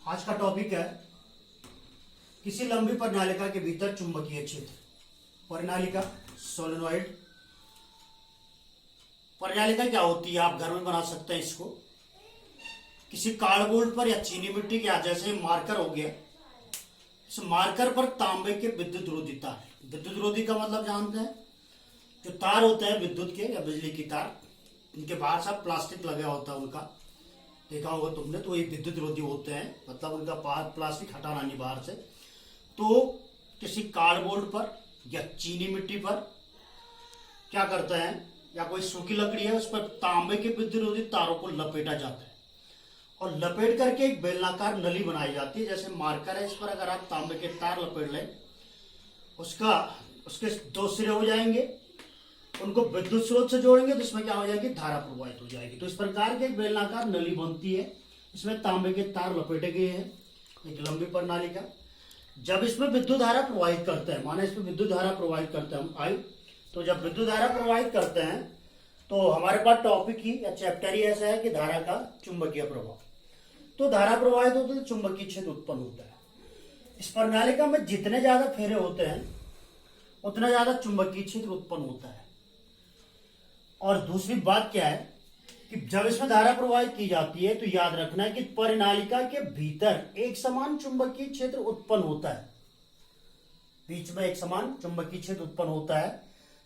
आज का टॉपिक है किसी लंबी प्रणालिका के भीतर चुंबकीय क्षेत्र। प्रणालिका सोलेनॉइड। प्रणालिका क्या होती है, आप घर में बना सकते हैं इसको। किसी कार्डबोर्ड पर या चीनी मिट्टी के जैसे मार्कर हो गया, इस मार्कर पर तांबे के विद्युत रोधी तार। विद्युत रोधी का मतलब जानते हैं, जो तार होते हैं विद्युत के या बिजली की तार, इनके बाहर सब प्लास्टिक लगा होता है, उनका देखा होगा तुमने, तो ये विद्युत रोधी होते हैं, मतलब उनका प्लास्टिक हटाना नहीं बाहर से। तो किसी कार्डबोर्ड पर या चीनी मिट्टी पर क्या करते हैं, या कोई सूखी लकड़ी है उस पर तांबे के विद्युत रोधी तारों को लपेटा जाता है और लपेट करके एक बेलनाकार नली बनाई जाती है। जैसे मार्कर है, इस पर अगर आप तांबे के तार लपेट लें, उसके दो सिरे हो जाएंगे, उनको विद्युत स्रोत से जोड़ेंगे तो इसमें क्या हो जाएगी, धारा प्रवाहित हो जाएगी। तो इस प्रकार के एक बेलनाकार नली बनती है, इसमें तांबे के तार लपेटे गए हैं, एक लंबी प्रणाली का। जब इसमें विद्युत धारा प्रवाहित करते हैं, माने इसमें विद्युत धारा प्रवाहित करते हैं हम आई, तो जब विद्युत धारा प्रवाहित करते हैं तो हमारे पास टॉपिक ही या चैप्टर ही ऐसा है कि धारा का चुंबकीय प्रभाव। तो धारा प्रवाहित होती है तो चुंबकीय क्षेत्र उत्पन्न होता है। इस प्रणालिका में जितने ज्यादा फेरे होते हैं उतना ज्यादा चुंबकीय क्षेत्र उत्पन्न होता है। और दूसरी बात क्या है कि जब इसमें धारा प्रवाहित की जाती है तो याद रखना है कि प्रणालिका के भीतर एक समान चुंबकीय क्षेत्र उत्पन्न होता है, बीच में एक समान चुंबकीय क्षेत्र उत्पन्न होता है,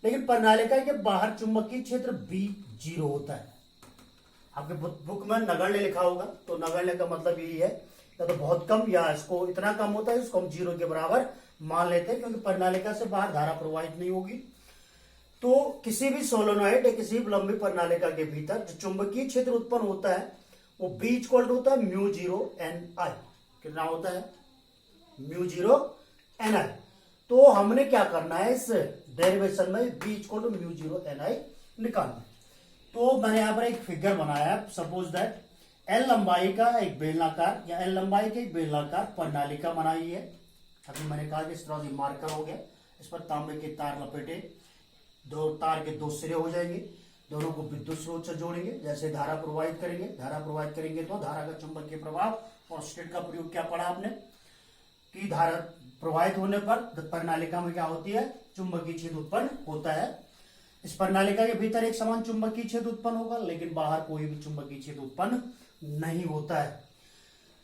लेकिन प्रणालिका के बाहर चुंबकीय क्षेत्र भी जीरो होता है। आपके बुक में नगण्य लिखा होगा, तो नगण्य का मतलब यही है या तो बहुत कम या इसको इतना कम होता है, इसको हम जीरो के बराबर मान लेते हैं, क्योंकि प्रणालिका से बाहर धारा प्रवाहित नहीं होगी। तो किसी भी सोलेनॉइड या किसी भी लंबी प्रणालिका के भीतर जो चुंबकीय क्षेत्र उत्पन्न होता है वो B इक्वल टू होता है म्यू जीरो एन आई। कितना होता है, म्यू जीरो एन आई। तो हमने क्या करना है, इस डेरिवेशन में B equal to mu zero N I निकालना है। तो मैंने यहां पर एक फिगर बनाया है। सपोज दैट L लंबाई का एक बेलनाकार या L लंबाई की एक बेलनाकार प्रणालिका बनाई है। अभी मैंने कहा कि इस तरह से मार्कर हो गया, इस पर तांबे के तार लपेटे, दो तार के दो सिरे हो जाएंगे, दोनों को विद्युत स्रोत से जोड़ेंगे, जैसे धारा प्रवाहित करेंगे। धारा प्रवाहित करेंगे तो धारा का चुंबकीय प्रभाव और स्टेट का प्रयोग क्या पढ़ा आपने कि धारा प्रवाहित होने पर प्रणालिका में क्या होती है, चुंबकीय क्षेत्र उत्पन्न होता है। इस प्रणालिका के भीतर एक समान चुंबकीय क्षेत्र उत्पन्न होगा, लेकिन बाहर कोई भी चुंबकीय क्षेत्र उत्पन्न नहीं होता है।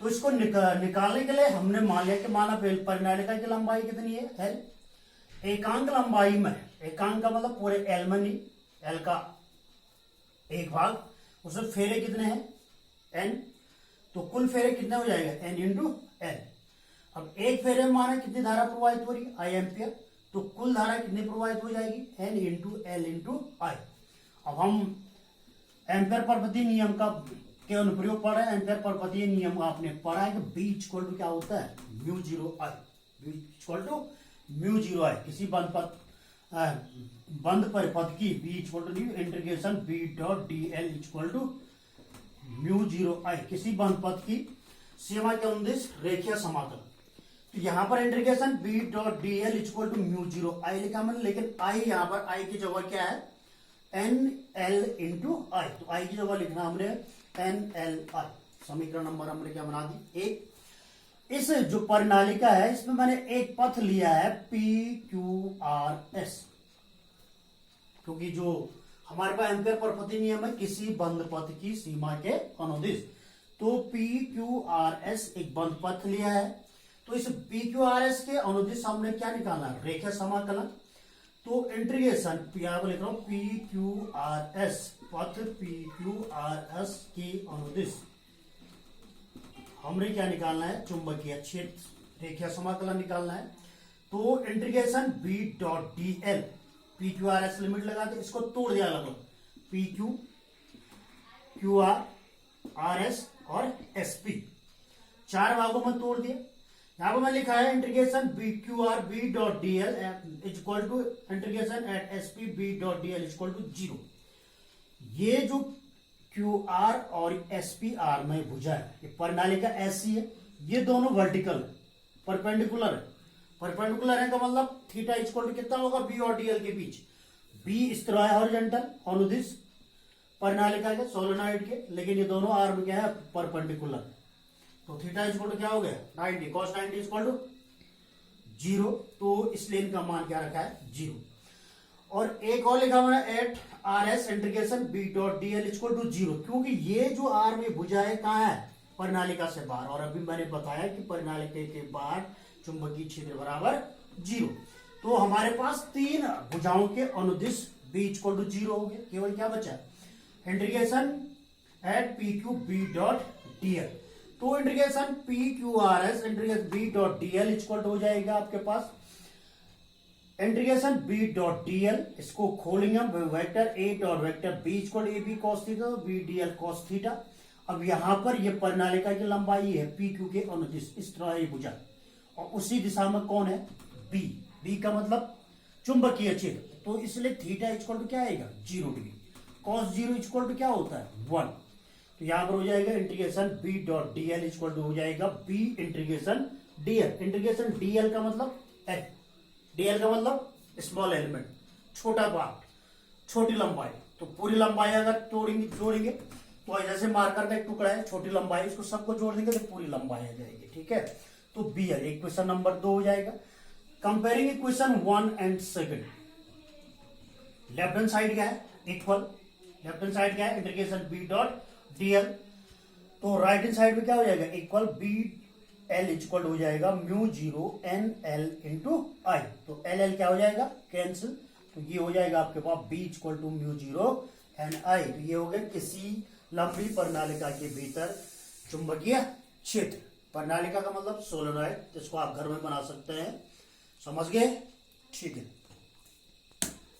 तो इसको निकालने के लिए हमने मान लिया कि माना प्रणालिका की लंबाई कितनी है, L। एकांक लंबाई में, एकांक का मतलब पूरे L में नहीं, L का एक भाग, उसमें फेरे कितने हैं, N। तो कुल फेरे कितने हो जाएगा, N इंटू L। अब एक फेरे में माना कितनी धारा प्रवाहित हो रही है, I एम्पियर, तो कुल धारा कितनी प्रवाहित हो जाएगी, N into L into I। अब हम एम्पियर पर प्रति नियम का के अनुप्रयोग पढ़ रहे हैं। एम्पियर पर प्रति नियम आपने पढ़ा है कि B इक्वल टू क्या होता है, mu zero I. B equal to mu zero I. किसी बंद परिपथ की B equal to integration B dot D L equal to mu zero I. किसी बंद पथ की सीमा के अनुदिश रेखीय समाकल। तो यहां पर integration B dot D L equal to mu zero I लिखा मैंने, लेकिन आई यहां पर आई की जगह क्या है, एन एल इंटू आई। तो आई की जगह लिखना हमने एन एल आई। समीकरण नंबर हमने क्या बना दी, एक। इस जो प्रणालिका है इसमें मैंने एक पथ लिया है पी क्यू आर एस, क्योंकि जो हमारे पास एम्पियर पर प्रति नियम है किसी बंद पथ की सीमा के अनुदिश। तो पी क्यू आर एस एक बंद पथ लिया है, तो इस पी क्यू आर एस के अनुदिश हमने क्या निकालना है, रेखीय समाकलन। तो इंटीग्रेशन यहां पर लिख रहा हूं पी क्यू आर एस, पथ पी क्यू आर एस की अनुदिश हमने क्या निकालना है, चुंबकीय क्षेत्र, रेखीय समाकलन निकालना है। तो integration B dot D L, P Q R S limit लगा के इसको तोड़ दिया अलग, P Q, Q R, R S और एस पी, चार भागों में तोड़ दिया। यहां पर मैं लिखा है integration B Q R B dot D L equal to integration at S P B dot D L equal to zero. ये जो क्यू आर और एस पी आर में भुजा है, ये प्रणालिका ऐसी है, ये दोनों वर्टिकल परपेंडिकुलर है। परपेंडिकुलर है का मतलब थीटा इक्वल टू कितना होगा, बी और डीएल के बीच। बी इस तरह है हॉरिजॉन्टल अनुदिश प्रणालिका के सोलेनॉइड के, लेकिन ये दोनों आर्म क्या है, परपेंडिकुलर। तो थीटा इक्वल टू क्या हो गया 90, cos 90 इक्वल टू 0। तो इसलिए इनका मान क्या रखा है 0। और एक और लिखा हुआ है at R S integration B dot D L equal to 0, क्योंकि ये जो आर में भुजा है कहाँ है परिनालिका से बाहर, और अभी मैंने बताया कि परिनालिका के बाहर चुंबकीय क्षेत्र बराबर 0। तो हमारे पास 3 भुजाओं के अनुदिश बी इक्वल टू 0 हो गया। केवल क्या बचा integration at P Q B dot D L. तो integration P Q R S integration B dot D L equal हो जाएगा आपके पास integration B dot D L, इसको खोलेंगे हम vector A dot vector B equal A B cos theta B D L cos theta. अब यहां पर ये परिनालिका की लंबाई है पी क्यू के अनुदिश, इस तरह ये भुजा, और उसी दिशा में कौन है बी, बी का मतलब चुंबकीय क्षेत्र, तो इसलिए थीटा इक्वल टू क्या आएगा 0 डिग्री। कॉस 0 इक्वल टू क्या होता है 1। तो यहां पर हो जाएगा integration B dot D L equal to हो जाएगा B integration D L. Integration D L का मतलब एल, डी एल का मतलब स्मॉल एलिमेंट, छोटा पार्ट, छोटी लंबाई। तो पूरी लंबाई अगर जोड़ेंगे तो जैसे मार्कर का एक टुकड़ा है छोटी लंबाई, इसको सबको जोड़ देंगे तो पूरी लंबाई आ जाएगी। ठीक है, तो बी एल इक्वेशन नंबर 2 हो जाएगा। Comparing equation 1 and 2, left hand side क्या है इक्वल, लेफ्ट हैंड साइड क्या है integration B dot D L, तो राइट हैंड साइड में क्या हो जाएगा इक्वल बी एल इक्वल हो जाएगा म्यू 0 एन एल इंटू आई। तो एल एल क्या हो जाएगा कैंसिल, तो ये हो जाएगा आपके पास B equal to mu 0 N I. तो ये हो गया किसी लंबी प्रणालिका के भीतर चुंबकीय क्षेत्र। प्रणालिका का मतलब सोलेनॉइड, जिसको आप घर में बना सकते हैं। समझ गए, ठीक है।